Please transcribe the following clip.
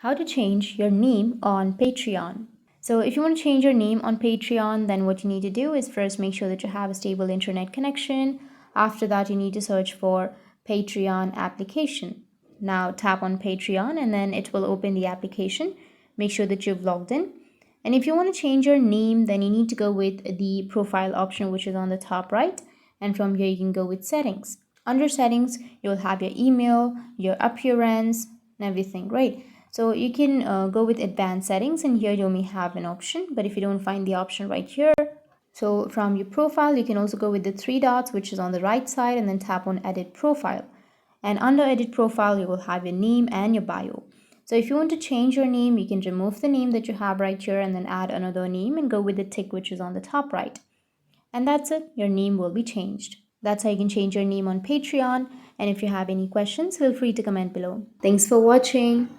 how to change your name on Patreon. So if you want to change your name on Patreon, then what you need to do is first make sure that you have a stable internet connection. After that, you need to search for Patreon application. Now tap on Patreon and then it will open the application. Make sure that you've logged in. And if you want to change your name, then you need to go with the profile option, which is on the top right. And from here, you can go with settings. Under settings, you'll have your email, your appearance, and everything, right? So you can go with advanced settings, and here you may have an option. But if you don't find the option right here, so from your profile, you can also go with the three dots, which is on the right side, and then tap on edit profile. And under edit profile, you will have your name and your bio. So if you want to change your name, you can remove the name that you have right here and then add another name and go with the tick, which is on the top right. And that's it, your name will be changed. That's how you can change your name on Patreon. And if you have any questions, feel free to comment below. Thanks for watching.